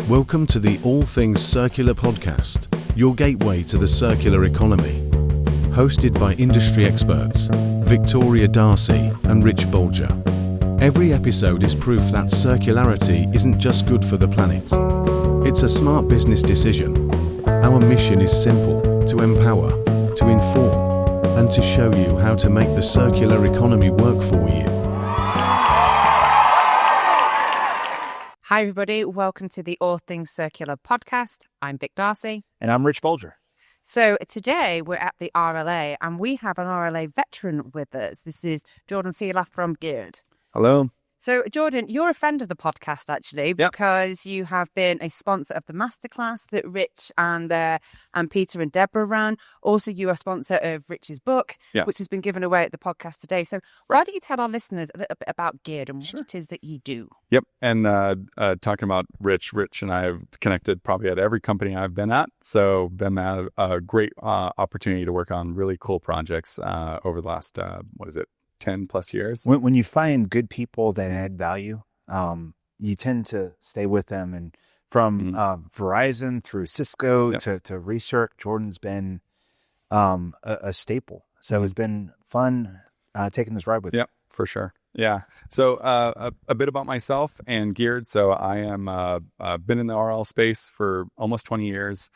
Welcome to the All Things Circular podcast, your gateway to the circular economy. Hosted by industry experts Victoria Darcy and Rich Bulger. Every episode is proof that circularity isn't just good for the planet. It's a smart business decision. Our mission is simple: to empower, to inform, and to show you how to make the circular economy work for you. Hi, everybody. Welcome to the All Things Circular podcast. I'm Vic Darcy. And I'm Rich Bulger. So today we're at the RLA and we have an RLA veteran with us. This is Jorden Sielaf from Gierd. Hello. So, Jorden, you're a friend of the podcast, actually, because you have been a sponsor of the masterclass that Rich and Peter and Deborah ran. Also, you are a sponsor of Rich's book, which has been given away at the podcast today. So, why don't you tell our listeners a little bit about Gierd and what it is that you do? Yep. And talking about Rich and I have connected probably at every company I've been at. So, been at a great opportunity to work on really cool projects over the last, 10 plus years. When you find good people that add value, you tend to stay with them. And from Verizon through Cisco to research, Jordan's been a staple. So it's been fun taking this ride with you. Yep, for sure. Yeah. So a bit about myself and Gierd. So I am been in the RL space for almost 20 years.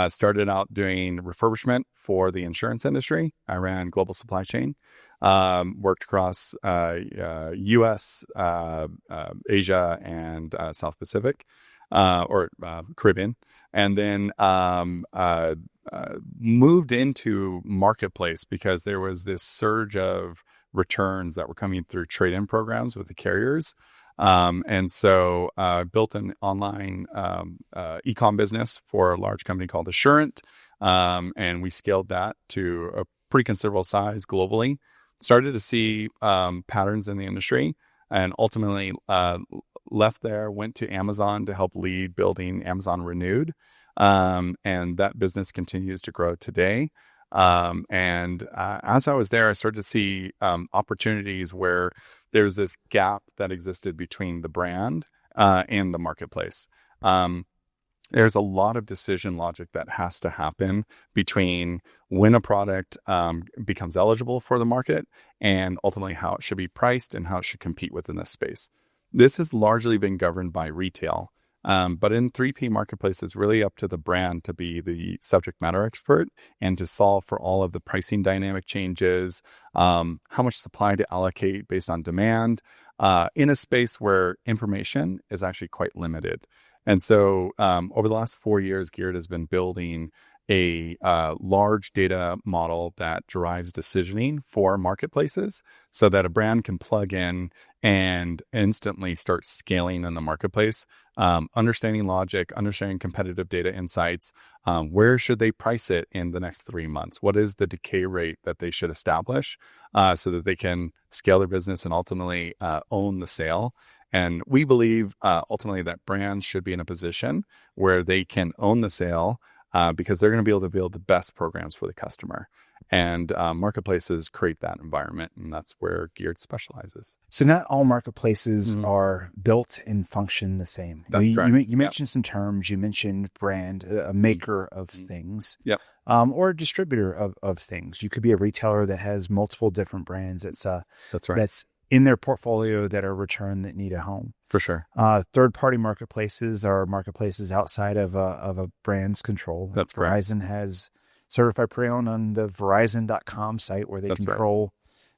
Started out doing refurbishment for the insurance industry. I ran global supply chain. Worked across U.S., Asia, and South Pacific, or Caribbean, and then moved into marketplace because there was this surge of returns that were coming through trade-in programs with the carriers. And so built an online e-com business for a large company called Assurant, and we scaled that to a pretty considerable size globally. Started to see patterns in the industry, and ultimately left there, went to Amazon to help lead building Amazon Renewed, and that business continues to grow today. And as I was there, I started to see opportunities where there's this gap that existed between the brand and the marketplace. There's a lot of decision logic that has to happen between when a product becomes eligible for the market and ultimately how it should be priced and how it should compete within this space. This has largely been governed by retail. But in 3P marketplace, it's really up to the brand to be the subject matter expert and to solve for all of the pricing dynamic changes, how much supply to allocate based on demand, in a space where information is actually quite limited. And so over the last 4 years, Gierd has been building a large data model that drives decisioning for marketplaces so that a brand can plug in and instantly start scaling in the marketplace, understanding logic, understanding competitive data insights. Where should they price it in the next 3 months? What is the decay rate that they should establish so that they can scale their business and ultimately own the sale? And we believe ultimately that brands should be in a position where they can own the sale because they're going to be able to build the best programs for the customer. And marketplaces create that environment, and that's where Gierd specializes. So not all marketplaces are built and function the same. That's correct. You mentioned some terms. You mentioned brand, a maker of things, or a distributor of things. You could be a retailer that has multiple different brands. That's right. That's in their portfolio that are returned that need a home. For sure. Third-party marketplaces are marketplaces outside of a brand's control. That's correct. Verizon has certified pre-owned on the Verizon.com site where they control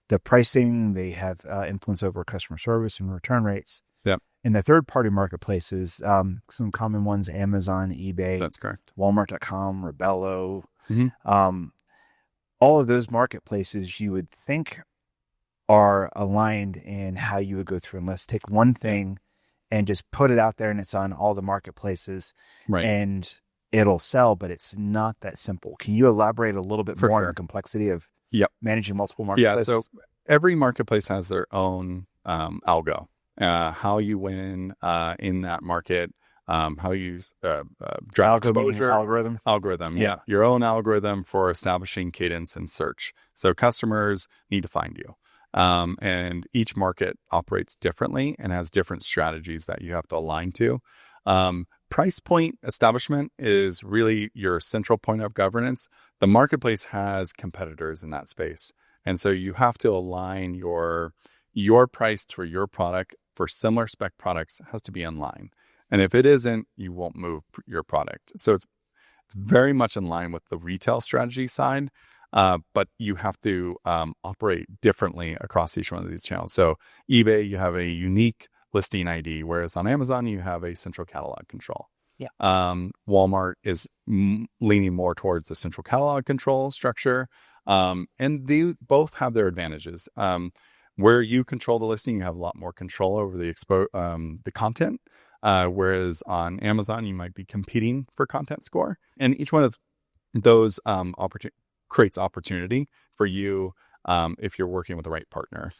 the pricing. They have influence over customer service and return rates. Yep. In the third-party marketplaces, some common ones, Amazon, eBay. That's correct. Walmart.com, Rebello. All of those marketplaces you would think are aligned in how you would go through. And let's take one thing and just put it out there and it's on all the marketplaces and it'll sell, but it's not that simple. Can you elaborate a little bit more on the complexity of managing multiple marketplaces? Yeah, so every marketplace has their own algo, how you win in that market, how you drive exposure. Algorithm, yeah. Your own algorithm for establishing cadence and search. So customers need to find you. And each market operates differently and has different strategies that you have to align to. Price point establishment is really your central point of governance. The marketplace has competitors in that space. And so you have to align your price for your product for similar spec products has to be in line. And if it isn't, you won't move your product. So it's very much in line with the retail strategy side, but you have to operate differently across each one of these channels. So eBay, you have a unique listing ID, whereas on Amazon, you have a central catalog control. Yeah. Walmart is leaning more towards the central catalog control structure. And they both have their advantages. Where you control the listing, you have a lot more control over the content. Whereas on Amazon, you might be competing for content score. And each one of those creates opportunity for you. If you're working with the right partner,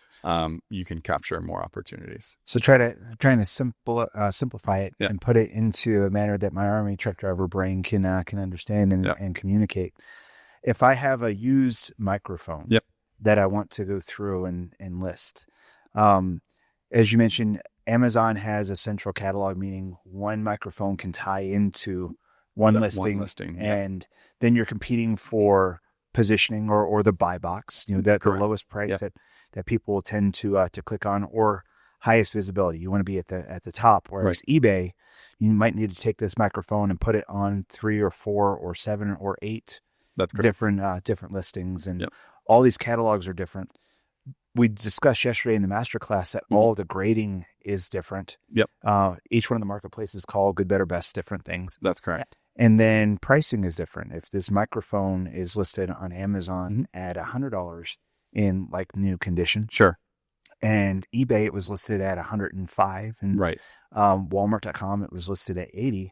you can capture more opportunities. So trying to simplify it and put it into a manner that my Army truck driver brain can understand and communicate. If I have a used microphone that I want to go through and list, as you mentioned, Amazon has a central catalog, meaning one microphone can tie into one listing, and then you're competing for positioning or the buy box, the lowest price that people will tend to click on, or highest visibility. You want to be at the top. Whereas eBay, you might need to take this microphone and put it on 3 or 4 or 7 or 8 different listings, and all these catalogs are different. We discussed yesterday in the masterclass that all the grading is different. Each one of the marketplaces call good, better, best different things. That's correct. And then pricing is different. If this microphone is listed on Amazon at $100 in like new condition, and eBay it was listed at $105, and Walmart.com it was listed at $80.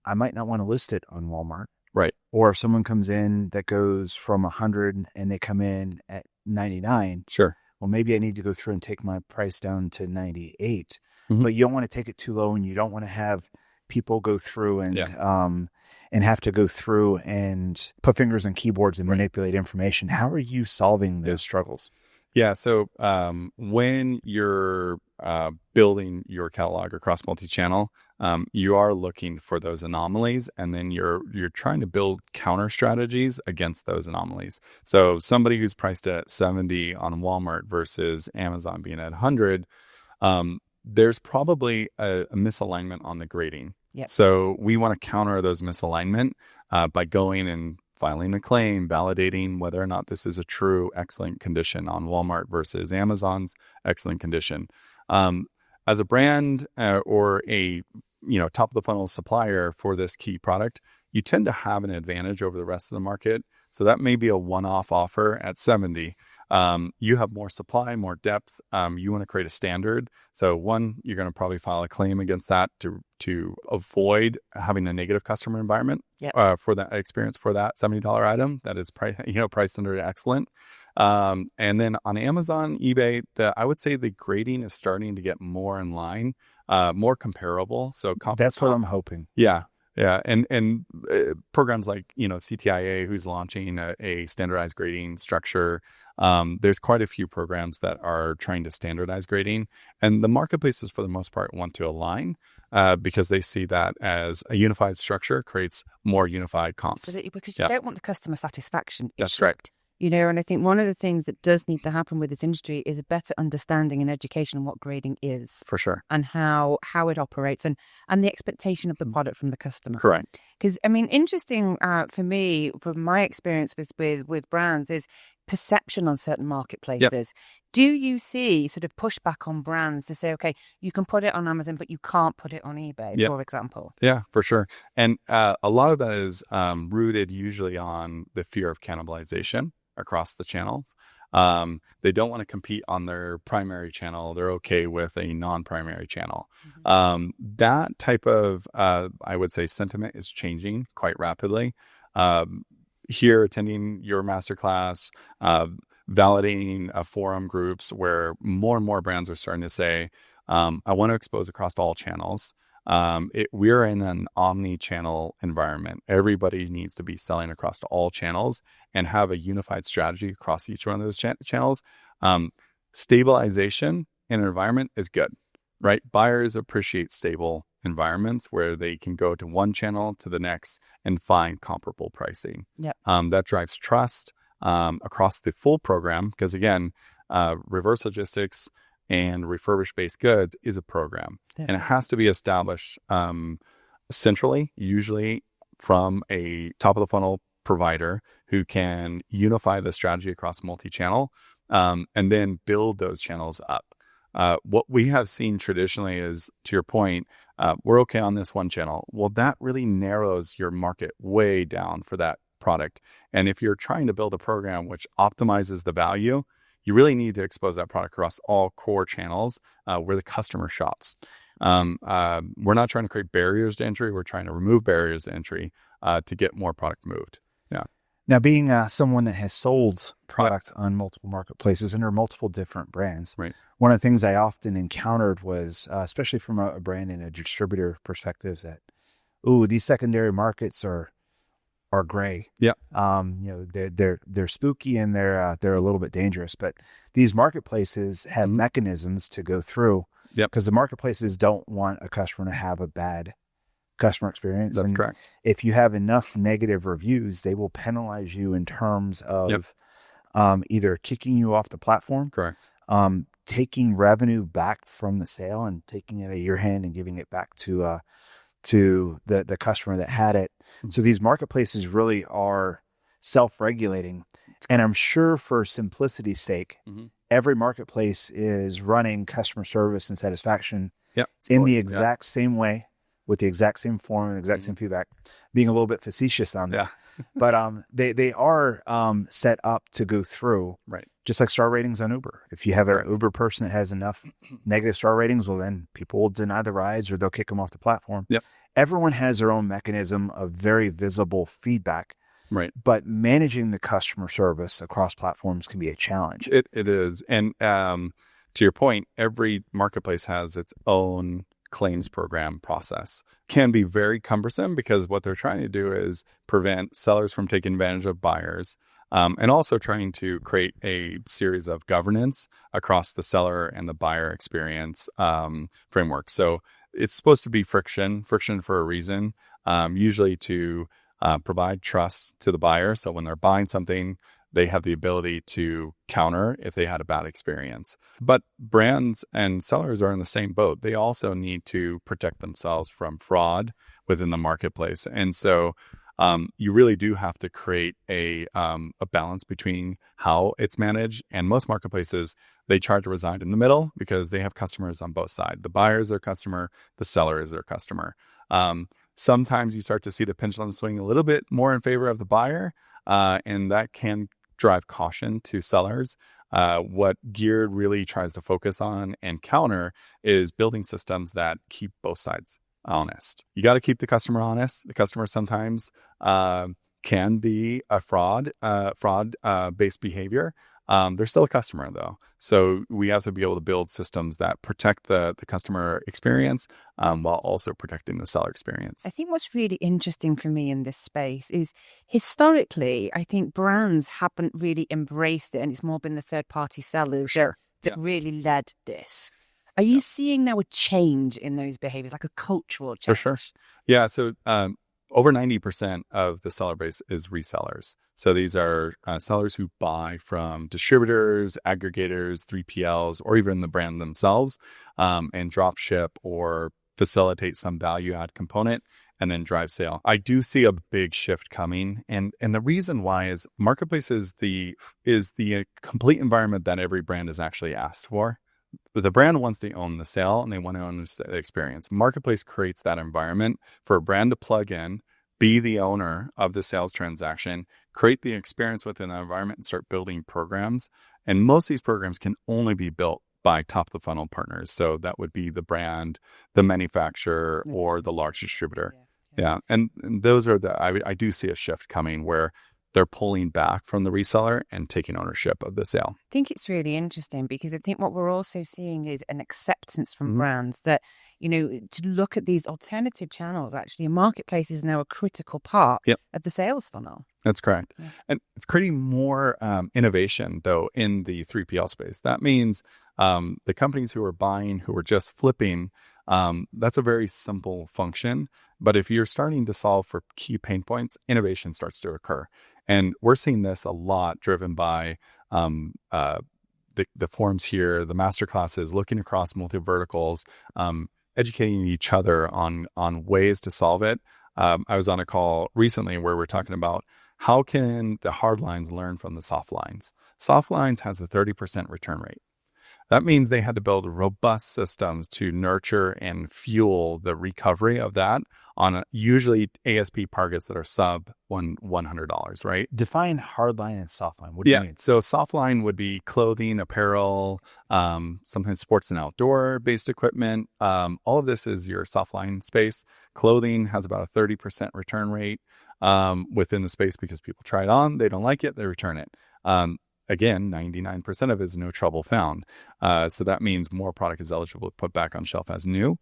I might not want to list it on Walmart. Or if someone comes in that goes from $100 and they come in at $99, well, maybe I need to go through and take my price down to $98. But you don't want to take it too low, and you don't want to have people go through and have to go through and put fingers on keyboards and manipulate information. How are you solving those struggles? Yeah. So when you're building your catalog across multi-channel, you are looking for those anomalies, and then you're trying to build counter strategies against those anomalies. So somebody who's priced at $70 on Walmart versus Amazon being at $100, there's probably a misalignment on the grading. So we want to counter those misalignment by going and filing a claim, validating whether or not this is a true excellent condition on Walmart versus Amazon's excellent condition. As a brand or a top of the funnel supplier for this key product, you tend to have an advantage over the rest of the market. So that may be a one-off offer at $70. You have more supply, more depth. You want to create a standard. So one, you're going to probably file a claim against that to avoid having a negative customer environment for that experience for that $70 item that is priced under excellent. And then on Amazon, eBay, I would say the grading is starting to get more in line, more comparable. So that's what I'm hoping. Yeah. And programs like CTIA, who's launching a standardized grading structure. There's quite a few programs that are trying to standardize grading, and the marketplaces for the most part want to align because they see that as a unified structure creates more unified comps. Absolutely, because you don't want the customer satisfaction issue. That's right. And I think one of the things that does need to happen with this industry is a better understanding and education on what grading is. For sure. And how it operates and the expectation of the product from the customer. Correct. Because, interesting for me, from my experience with brands, is perception on certain marketplaces. Do you see sort of pushback on brands to say, okay, you can put it on Amazon, but you can't put it on eBay, for example? Yeah, for sure. And a lot of that is rooted usually on the fear of cannibalization across the channels. They don't want to compete on their primary channel. They're okay with a non-primary channel. That type of, I would say, sentiment is changing quite rapidly. Here, attending your masterclass, validating forum groups where more and more brands are starting to say, I want to expose across all channels. We're in an omni-channel environment. Everybody needs to be selling across to all channels and have a unified strategy across each one of those channels. Stabilization in an environment is good, right? Buyers appreciate stable environments where they can go to one channel to the next and find comparable pricing. Yep. That drives trust across the full program because, again, reverse logistics and refurbish-based goods is a program. Yeah. And it has to be established centrally, usually from a top-of-the-funnel provider who can unify the strategy across multi-channel and then build those channels up. What we have seen traditionally is, to your point, we're okay on this one channel. Well, that really narrows your market way down for that product. And if you're trying to build a program which optimizes the value, you really need to expose that product across all core channels where the customer shops. We're not trying to create barriers to entry. We're trying to remove barriers to entry to get more product moved. Yeah. Now, being someone that has sold product on multiple marketplaces under multiple different brands, right. One of the things I often encountered was, especially from a brand and a distributor perspective, that, these secondary markets are gray. Yeah. They're spooky and they're a little bit dangerous, but these marketplaces have mechanisms to go through. Yep. Because the marketplaces don't want a customer to have a bad customer experience. That's correct. If you have enough negative reviews, they will penalize you in terms of either kicking you off the platform, correct, taking revenue back from the sale and taking it out of your hand and giving it back to the customer that had it. So these marketplaces really are self-regulating. And I'm sure for simplicity's sake, every marketplace is running customer service and satisfaction in the exact same way, with the exact same form and exact same feedback, being a little bit facetious on that. But they are set up to go through, right? Just like star ratings on Uber. If you have an Uber person that has enough negative star ratings, well, then people will deny the rides or they'll kick them off the platform. Yep. Everyone has their own mechanism of very visible feedback. Right. But managing the customer service across platforms can be a challenge. It is. And to your point, every marketplace has its own claims program process. Can be very cumbersome because what they're trying to do is prevent sellers from taking advantage of buyers, and also trying to create a series of governance across the seller and the buyer experience framework. So it's supposed to be friction for a reason, usually to provide trust to the buyer. So when they're buying something, they have the ability to counter if they had a bad experience. But brands and sellers are in the same boat. They also need to protect themselves from fraud within the marketplace. And so you really do have to create a balance between how it's managed. And most marketplaces, they try to reside in the middle because they have customers on both sides. The buyer is their customer, the seller is their customer. Sometimes you start to see the pendulum swing a little bit more in favor of the buyer, and that can drive caution to sellers. What Gierd really tries to focus on and counter is building systems that keep both sides honest. You got to keep the customer honest. The customer sometimes can be a fraud-based behavior. They're still a customer, though. So we have to be able to build systems that protect the customer experience while also protecting the seller experience. I think what's really interesting for me in this space is historically, I think brands haven't really embraced it, and it's more been the third-party sellers that really led this. Are you seeing now a change in those behaviors, like a cultural change? For sure. Yeah. So over 90% of the seller base is resellers. So these are sellers who buy from distributors, aggregators, 3PLs, or even the brand themselves, and drop ship or facilitate some value add component and then drive sale. I do see a big shift coming. And the reason why is marketplace is the complete environment that every brand is actually asked for. The brand wants to own the sale and they want to own the experience. Marketplace creates that environment for a brand to plug in, be the owner of the sales transaction, create the experience within the environment, and start building programs. And most of these programs can only be built by top of the funnel partners. So that would be the brand, the manufacturer, or the large distributor. Yeah. And those are I do see a shift coming where they're pulling back from the reseller and taking ownership of the sale. I think it's really interesting because I think what we're also seeing is an acceptance from brands that, to look at these alternative channels. Actually, a marketplace is now a critical part of the sales funnel. That's correct. Yeah. And it's creating more innovation, though, in the 3PL space. That means the companies who are buying, who are just flipping, That's a very simple function. But if you're starting to solve for key pain points, innovation starts to occur. And we're seeing this a lot driven by the forums here, the master classes, looking across multi-verticals, educating each other on ways to solve it. I was on a call recently where we're talking about how can the hard lines learn from the soft lines. Soft lines has a 30% return rate. That means they had to build robust systems to nurture and fuel the recovery of that on usually ASP targets that are sub $100, right? Define hardline and softline. What do you mean? So softline would be clothing, apparel, sometimes sports and outdoor based equipment. All of this is your softline space. Clothing has about a 30% return rate within the space because people try it on, they don't like it, they return it. Again, 99% of it is no trouble found. So that means more product is eligible to put back on shelf as new.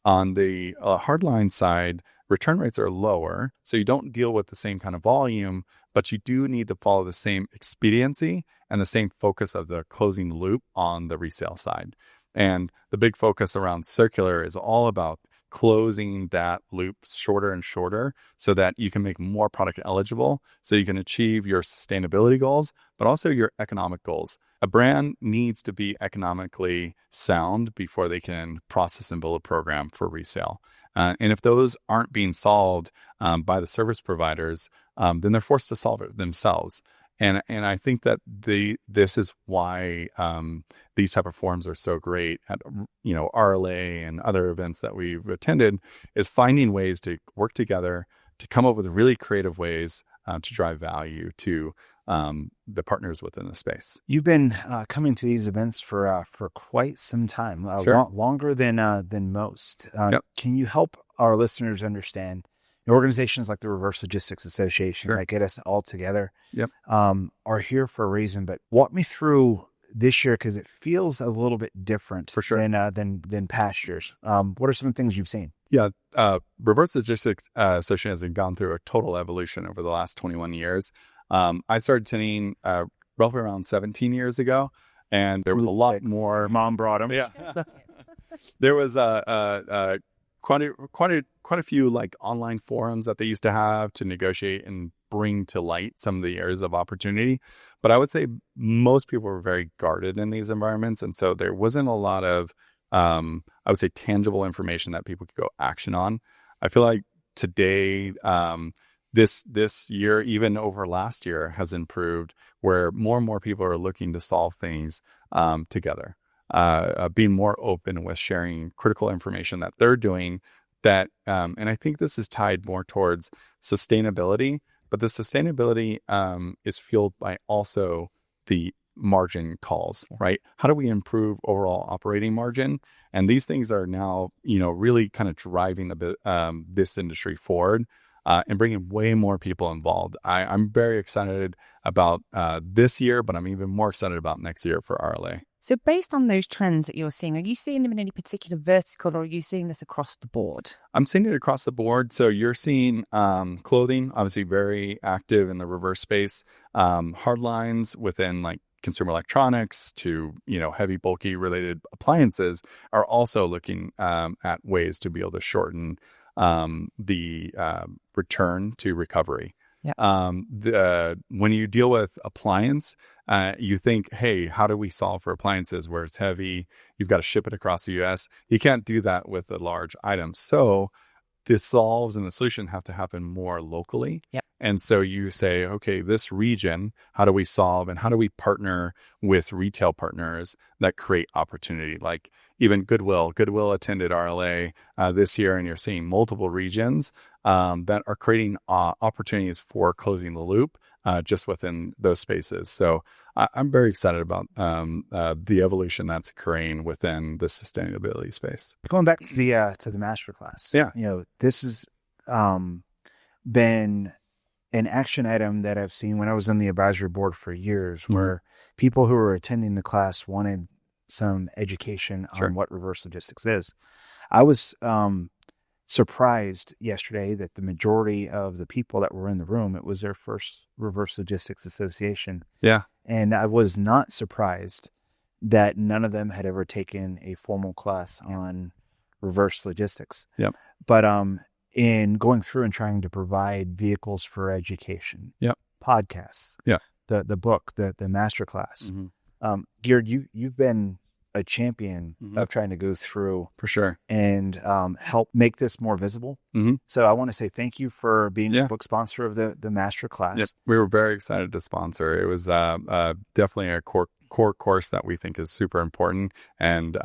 On the hardline side, return rates are lower. So you don't deal with the same kind of volume, but you do need to follow the same expediency and the same focus of the closing loop on the resale side. And the big focus around circular is all about closing that loop shorter and shorter so that you can make more product eligible, so you can achieve your sustainability goals, but also your economic goals. A brand needs to be economically sound before they can process and build a program for resale. And if those aren't being solved by the service providers, then they're forced to solve it themselves. And I think that this is why these type of forums are so great at RLA and other events that we've attended, is finding ways to work together to come up with really creative ways to drive value to the partners within the space. You've been coming to these events for quite some time, Sure. Longer than most. Yep. Can you help our listeners understand? Organizations like the Reverse Logistics Association Sure. that get us all together Yep. are here for a reason. But walk me through this year, because it feels a little bit different For sure. than past years. What are some things you've seen? Yeah, Reverse Logistics Association has gone through a total evolution over the last 21 years. I started attending roughly around 17 years ago, and there was a lot more. Mom brought them. Yeah, there was quite a few like online forums that they used to have to negotiate and bring to light some of the areas of opportunity. But I would say most people were very guarded in these environments. And so there wasn't a lot of, I would say, tangible information that people could go action on. I feel like today, this year, even over last year, has improved where more and more people are looking to solve things together. Being more open with sharing critical information that they're doing that, and I think this is tied more towards sustainability, but the sustainability is fueled by also the margin calls, right? How do we improve overall operating margin? And these things are now, really kind of driving this industry forward and bringing way more people involved. I'm very excited about this year, but I'm even more excited about next year for RLA. So based on those trends that you're seeing, are you seeing them in any particular vertical, or are you seeing this across the board? I'm seeing it across the board. So you're seeing clothing, obviously very active in the reverse space, hard lines within like consumer electronics to, heavy, bulky related appliances are also looking at ways to be able to shorten the return to recovery. Yeah. When you deal with appliance, you think, hey, how do we solve for appliances where it's heavy? You've got to ship it across the US. You can't do that with a large item. So the solves and the solution have to happen more locally. Yep. And so you say, okay, this region, how do we solve and how do we partner with retail partners that create opportunity? Like even Goodwill attended RLA this year, and you're seeing multiple regions that are creating opportunities for closing the loop just within those spaces. So I'm very excited about the evolution that's occurring within the sustainability space. Going back to the masterclass. Yeah. This has been an action item that I've seen when I was on the advisory board for years, where people who were attending the class wanted some education on what reverse logistics is. I was surprised yesterday that the majority of the people that were in the room, it was their first Reverse Logistics Association. Yeah. And I was not surprised that none of them had ever taken a formal class on reverse logistics. Yep. But in going through and trying to provide vehicles for education, podcasts, the book, the masterclass, Gierd, you've been a champion of trying to go through for sure and help make this more visible. So I want to say thank you for being the book sponsor of the masterclass. Yep. We were very excited to sponsor. It was definitely a core course that we think is super important, and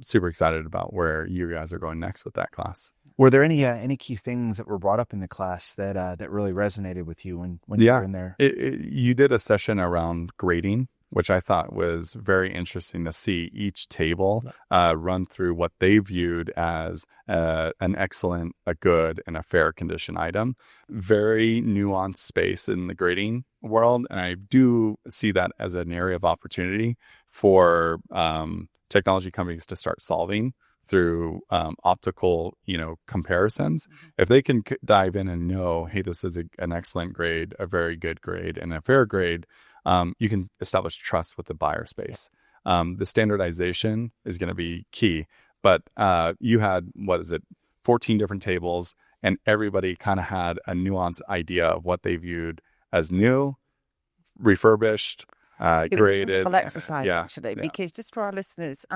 super excited about where you guys are going next with that class. Were there any key things that were brought up in the class that really resonated with you when you were in there? You did a session around grading, which I thought was very interesting to see each table run through what they viewed as an excellent, a good, and a fair condition item. Very nuanced space in the grading world, and I do see that as an area of opportunity for technology companies to start solving through optical, comparisons. If they can dive in and know, hey, this is an excellent grade, a very good grade, and a fair grade, you can establish trust with the buyer space. The standardization is going to be key, but you had, 14 different tables, and everybody kind of had a nuanced idea of what they viewed as new, refurbished, graded. It was a exercise, actually, because just for our listeners,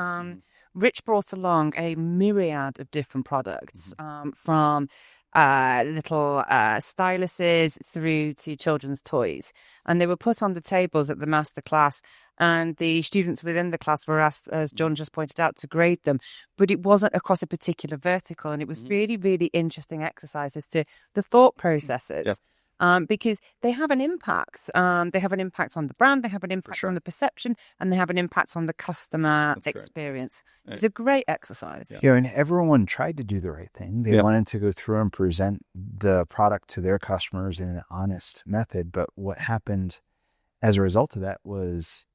Rich brought along a myriad of different products, from little styluses through to children's toys. And they were put on the tables at the masterclass, and the students within the class were asked, as John just pointed out, to grade them. But it wasn't across a particular vertical. And it was really, really interesting exercise as to the thought processes. Yes. Because they have an impact. They have an impact on the brand, they have an impact on the perception, and they have an impact on the customer experience. It's a great exercise. And everyone tried to do the right thing. They wanted to go through and present the product to their customers in an honest method. But what happened as a result of that was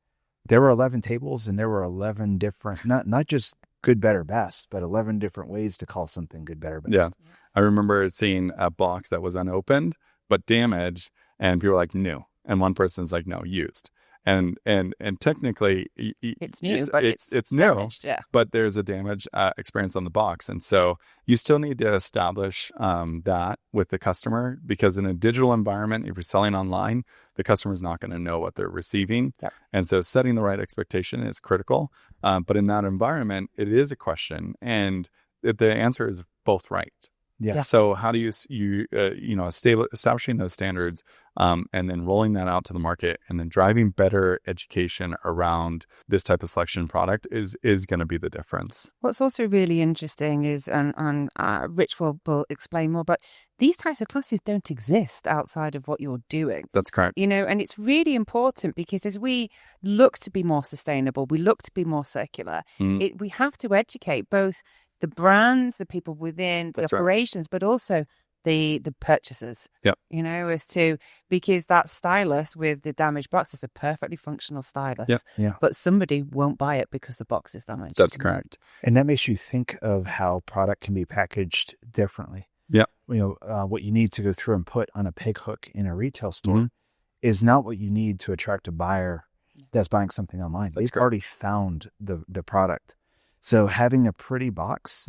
there were 11 tables, and there were 11 different, not just good, better, best, but 11 different ways to call something good, better, best. Yeah. I remember seeing a box that was unopened but damaged, and people were like, new. And one person's like, no, used. And technically it's new, but it's new, damaged, but there's a damage experience on the box. And so you still need to establish that with the customer, because in a digital environment, if you're selling online, the customer's not going to know what they're receiving. Yep. And so setting the right expectation is critical. But in that environment, it is a question, and the answer is both right. Yeah. So how do you establishing those standards, and then rolling that out to the market, and then driving better education around this type of selection product is going to be the difference. What's also really interesting is, and Rich will explain more, but these types of classes don't exist outside of what you're doing. That's correct. And it's really important, because as we look to be more sustainable, we look to be more circular, we have to educate both the brands, the people within the operations, but also the purchasers. Yep. Because that stylus with the damaged box is a perfectly functional stylus. Yep. Yeah. But somebody won't buy it because the box is damaged. That's correct. And that makes you think of how product can be packaged differently. Yeah. What you need to go through and put on a peg hook in a retail store is not what you need to attract a buyer that's buying something online. They've already found the product. So having a pretty box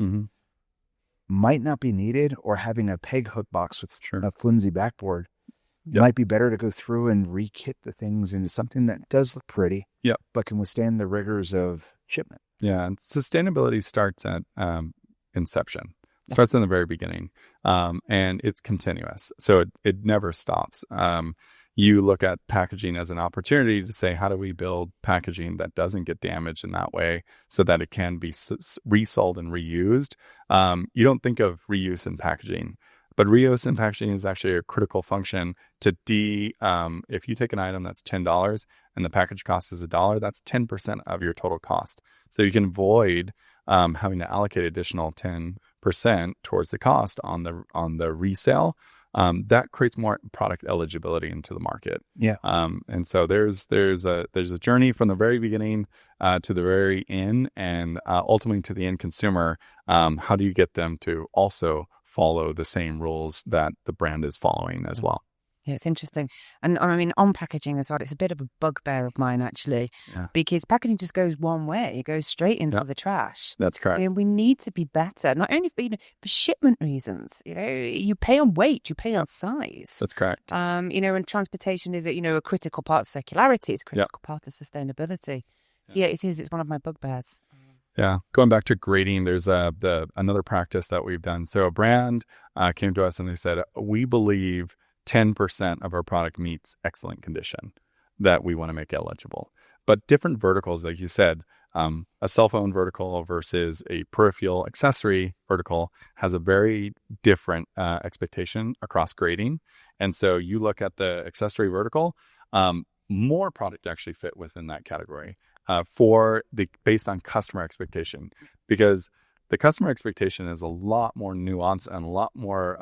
might not be needed, or having a peg hook box with a flimsy backboard might be better to go through and re-kit the things into something that does look pretty, but can withstand the rigors of shipment. Yeah, and sustainability starts at inception. It starts in the very beginning, and it's continuous. So it never stops. You look at packaging as an opportunity to say, how do we build packaging that doesn't get damaged in that way so that it can be resold and reused? You don't think of reuse in packaging, but reuse in packaging is actually a critical function to if you take an item that's $10 and the package cost is $1, that's 10% of your total cost. So you can avoid having to allocate additional 10% towards the cost on the resale. That creates more product eligibility into the market. Yeah. And so there's a journey from the very beginning to the very end, and ultimately to the end consumer. How do you get them to also follow the same rules that the brand is following as well? Yeah, it's interesting. And I mean, on packaging as well, it's a bit of a bugbear of mine, actually, because packaging just goes one way. It goes straight into the trash. That's correct. We need to be better, not only for shipment reasons. You pay on weight, you pay on size. That's correct. And transportation is a critical part of circularity. It's a critical part of sustainability. So it is. It's one of my bugbears. Yeah. Going back to grading, there's another practice that we've done. So a brand came to us and they said, we believe 10% of our product meets excellent condition that we want to make eligible. But different verticals, like you said, a cell phone vertical versus a peripheral accessory vertical has a very different expectation across grading. And so you look at the accessory vertical, more product actually fit within that category based on customer expectation, because the customer expectation is a lot more nuanced and a lot more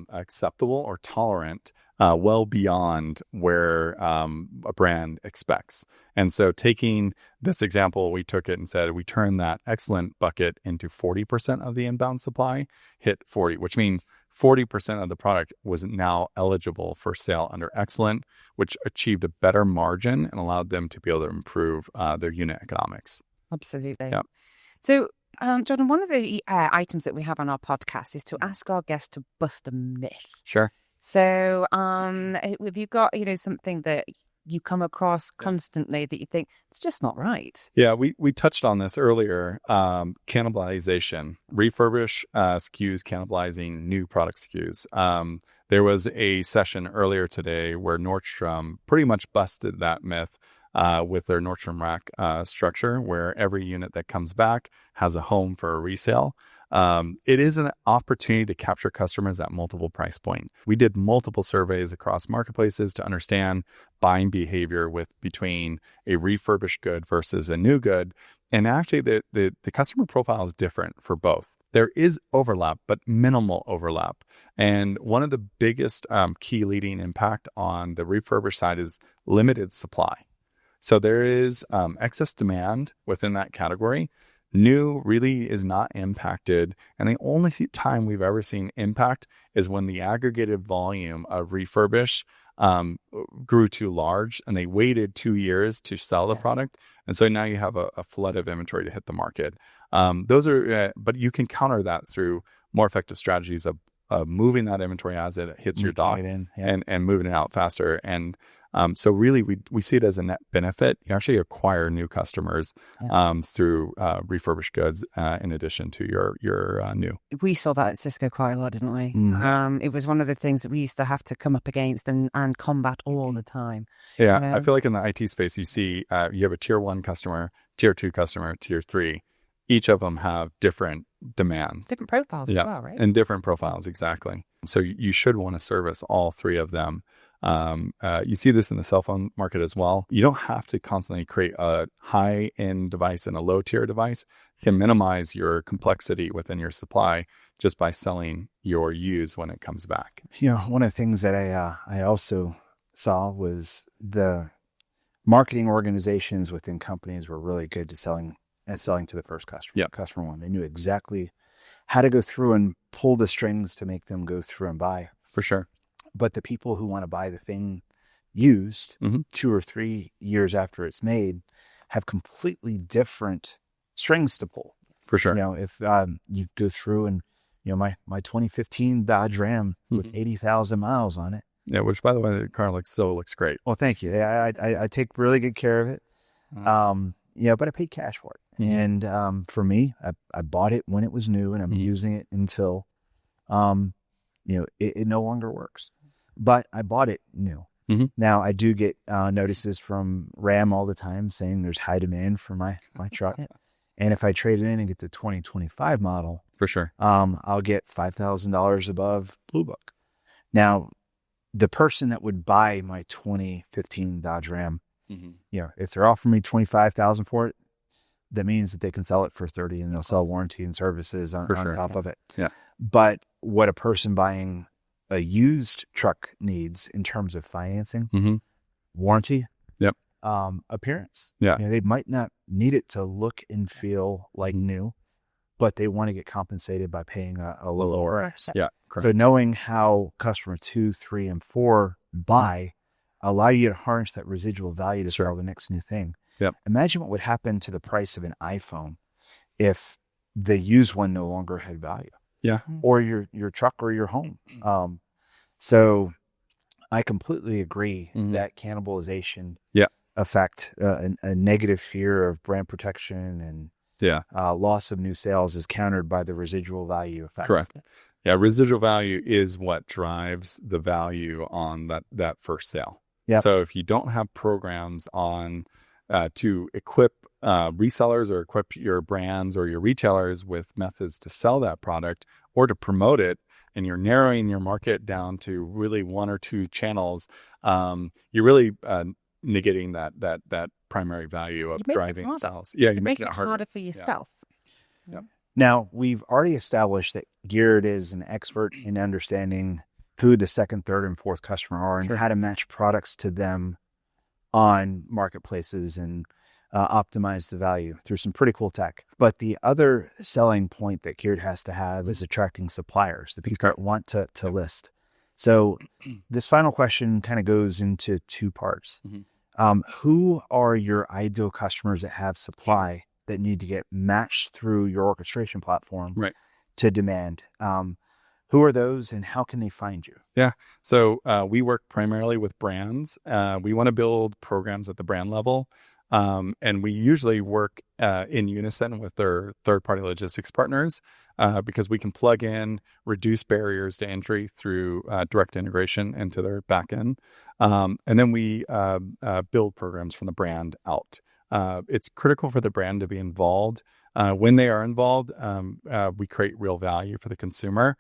acceptable or tolerant, well beyond where a brand expects. And so taking this example, we took it and said, we turned that excellent bucket into 40% of the inbound supply, hit 40, which means 40% of the product was now eligible for sale under excellent, which achieved a better margin and allowed them to be able to improve their unit economics. Absolutely. Yeah. So, Jordan, one of the items that we have on our podcast is to ask our guests to bust a myth. Sure. So, have you got something that you come across constantly that you think it's just not right? Yeah, we touched on this earlier. Cannibalization, refurbish SKUs cannibalizing new product SKUs. There was a session earlier today where Nordstrom pretty much busted that myth with their Nordstrom Rack structure, where every unit that comes back has a home for a resale. It is an opportunity to capture customers at multiple price points. We did multiple surveys across marketplaces to understand buying behavior between a refurbished good versus a new good. And actually, the customer profile is different for both. There is overlap, but minimal overlap. And one of the biggest key leading impact on the refurbished side is limited supply. So there is excess demand within that category. New really is not impacted. And the only time we've ever seen impact is when the aggregated volume of refurbish grew too large and they waited 2 years to sell the product. And so now you have a flood of inventory to hit the market. But you can counter that through more effective strategies of moving that inventory as it hits your dock and moving it out faster. And so really, we see it as a net benefit. You actually acquire new customers through refurbished goods in addition to your new. We saw that at Cisco quite a lot, didn't we? Mm-hmm. It was one of the things that we used to have to come up against and combat all the time. Yeah, I feel like in the IT space, you see you have a tier 1 customer, tier 2 customer, tier 3. Each of them have different demand. Different profiles as well, right? And different profiles, exactly. So you should want to service all 3 of them. You see this in the cell phone market as well. You don't have to constantly create a high-end device and a low-tier device. You can minimize your complexity within your supply just by selling your used when it comes back. One of the things that I also saw was the marketing organizations within companies were really good at selling to the first customer. Customer one. They knew exactly how to go through and pull the strings to make them go through and buy. For sure. But the people who want to buy the thing used 2 or 3 years after it's made have completely different strings to pull. For sure. If you go through and, my 2015 Dodge Ram with 80,000 miles on it. Yeah, which, by the way, the car looks great. Well, thank you. I take really good care of it. But I paid cash for it. And for me, I bought it when it was new, and I'm using it until it no longer works. But I bought it new. Mm-hmm. Now, I do get notices from Ram all the time saying there's high demand for my truck. And if I trade it in and get the 2025 model, for sure, I'll get $5,000 above Blue Book. Now, the person that would buy my 2015 Dodge Ram, if they're offering me $25,000 for it, that means that they can sell it for $30,000 and they'll sell warranty and services on top of it. Yeah. But what a person buying a used truck needs in terms of financing, warranty, appearance. Yeah. They might not need it to look and feel like new, but they want to get compensated by paying a lower price. Yeah. Correct. So knowing how customer 2, 3, and 4 buy allow you to harness that residual value to Sure. sell the next new thing. Yep. Imagine what would happen to the price of an iPhone if the used one no longer had value. Yeah. Or your truck or your home. So I completely agree that cannibalization effect, a negative fear of brand protection and loss of new sales is countered by the residual value effect. Correct. Yeah, residual value is what drives the value on that first sale. Yep. So if you don't have programs on to equip resellers or equip your brands or your retailers with methods to sell that product or to promote it, and you're narrowing your market down to really one or two channels, you're really negating that primary value of driving sales. Yeah, you're making it harder for yourself. Yeah. Now, we've already established that Gierd is an expert in understanding who the second, third, and fourth customer are and how to match products to them on marketplaces and optimize the value through some pretty cool tech. But the other selling point that Gierd has to have is attracting suppliers, the people that want to list. So this final question kind of goes into two parts. Who are your ideal customers that have supply that need to get matched through your orchestration platform to demand? Who are those and how can they find you? Yeah. So we work primarily with brands. We want to build programs at the brand level. And we usually work in unison with their third-party logistics partners because we can plug in, reduce barriers to entry through direct integration into their backend. And then we build programs from the brand out. It's critical for the brand to be involved. When they are involved, we create real value for the consumer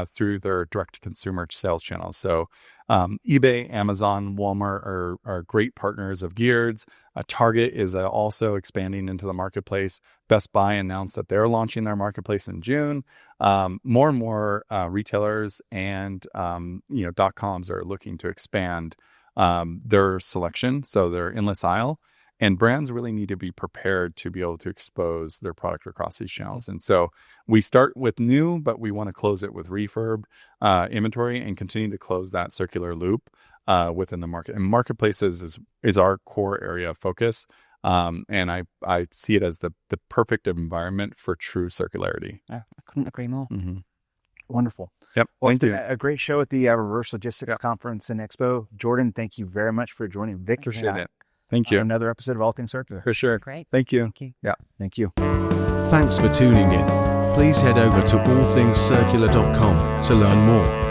through their direct-to-consumer sales channels. So eBay, Amazon, Walmart are great partners of Gierd's. Target is also expanding into the marketplace. Best Buy announced that they're launching their marketplace in June. More and more retailers and .coms are looking to expand their selection, so their endless aisle. And brands really need to be prepared to be able to expose their product across these channels. And so we start with new, but we want to close it with refurb inventory and continue to close that circular loop within the market. And marketplaces is our core area of focus. And I see it as the perfect environment for true circularity. I couldn't agree more. Wonderful. Yep. Well, it's been a great show at the Reverse Logistics Conference and Expo. Jorden, thank you very much for joining Victor. Appreciate it. Thank you. Another episode of All Things Circular. For sure. Great. Thank you. Thank you. Yeah. Thank you. Thanks for tuning in. Please head over to allthingscircular.com to learn more.